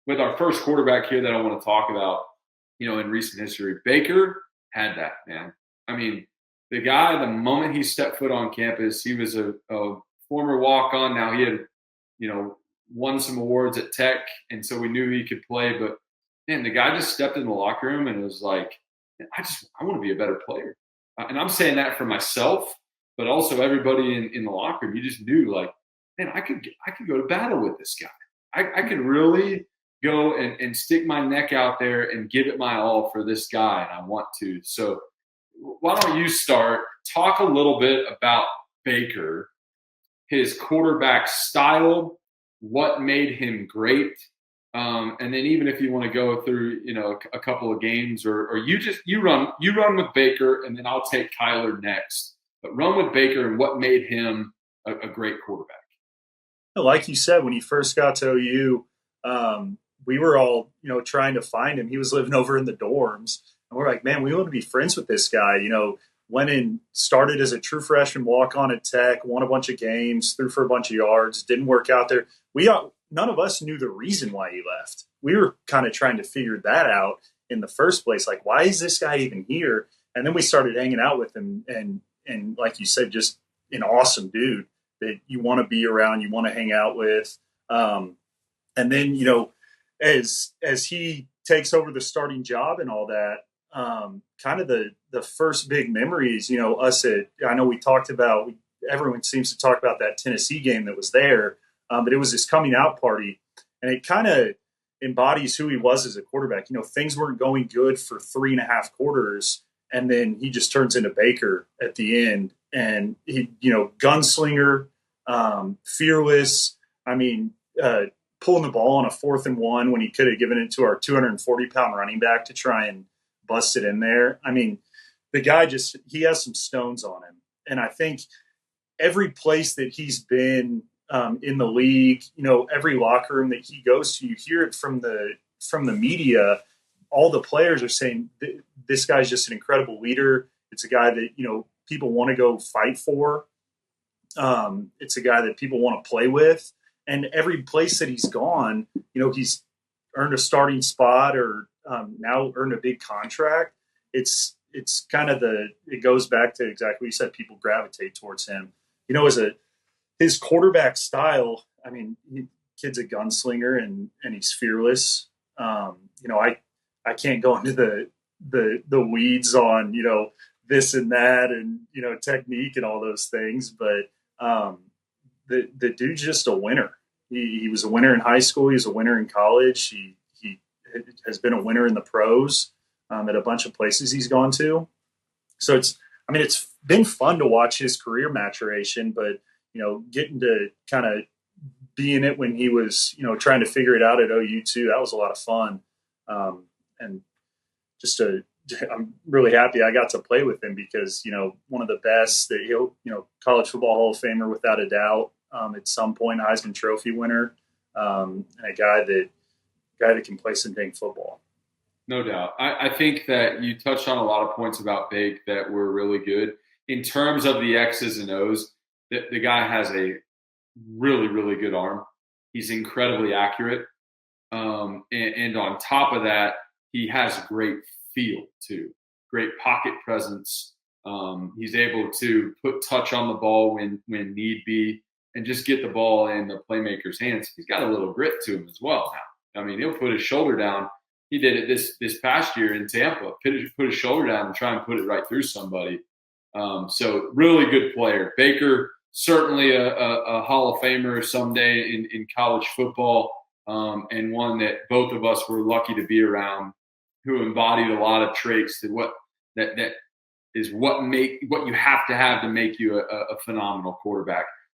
with our first quarterback here that I want to talk about, in recent history, Baker had that, man. I mean, the guy, the moment he stepped foot on campus, he was a former walk-on. Now he had, won some awards at Tech, and so we knew he could play. But, man, the guy just stepped in the locker room and was like, I want to be a better player. And I'm saying that for myself, but also everybody in the locker room. You just knew, like, man, I could go to battle with this guy. I could really go and stick my neck out there and give it my all for this guy, and I want to. So why don't you start? Talk a little bit about Baker, his quarterback style, what made him great, and then even if you want to go through, a couple of games, or you run with Baker, and then I'll take Kyler next. But run with Baker and what made him a great quarterback. Like you said, when he first got to OU, we were all, trying to find him. He was living over in the dorms. And we're like, man, we want to be friends with this guy. Went in, started as a true freshman walk-on at Tech, won a bunch of games, threw for a bunch of yards, didn't work out there. None of us knew the reason why he left. We were kind of trying to figure that out in the first place. Like, why is this guy even here? And then we started hanging out with him. And like you said, just an awesome dude that you want to be around, you want to hang out with. And then, as he takes over the starting job and all that, kind of the first big memories, I know we talked about, everyone seems to talk about that Tennessee game that was there, but it was his coming out party, and it kind of embodies who he was as a quarterback. Things weren't going good for 3.5 quarters, and then he just turns into Baker at the end, and he, gunslinger, fearless. I mean, pulling the ball on a 4th and 1 when he could have given it to our 240-pound running back to try and bust it in there. I mean, the guy he has some stones on him. And I think every place that he's been in the league, every locker room that he goes to, you hear it from the media. All the players are saying, this guy's just an incredible leader. It's a guy that, people want to go fight for. It's a guy that people want to play with. And every place that he's gone, he's earned a starting spot or now earned a big contract. It's kind of it goes back to exactly what you said. People gravitate towards him. His quarterback style. I mean, kid's a gunslinger and he's fearless. I can't go into the weeds on this and that and technique and all those things, but the dude's just a winner. He was a winner in high school. He was a winner in college. He has been a winner in the pros at a bunch of places he's gone to. So it's been fun to watch his career maturation, but, getting to kind of be in it when he was, trying to figure it out at OU too, that was a lot of fun. And I'm really happy I got to play with him because, one of the best that he'll, college football Hall of Famer without a doubt, at some point, Heisman Trophy winner, and a guy that can play some dang football. No doubt. I think that you touched on a lot of points about Big that were really good. In terms of the X's and O's, the guy has a really, really good arm. He's incredibly accurate. And on top of that, he has great feel too. Great pocket presence. He's able to put touch on the ball when need be and just get the ball in the playmaker's hands. He's got a little grit to him as well now. I mean, he'll put his shoulder down. He did it this past year in Tampa. Put his shoulder down and try and put it right through somebody. So really good player. Baker, certainly a Hall of Famer someday in college football, and one that both of us were lucky to be around, who embodied a lot of traits that is what you have to make you a phenomenal quarterback.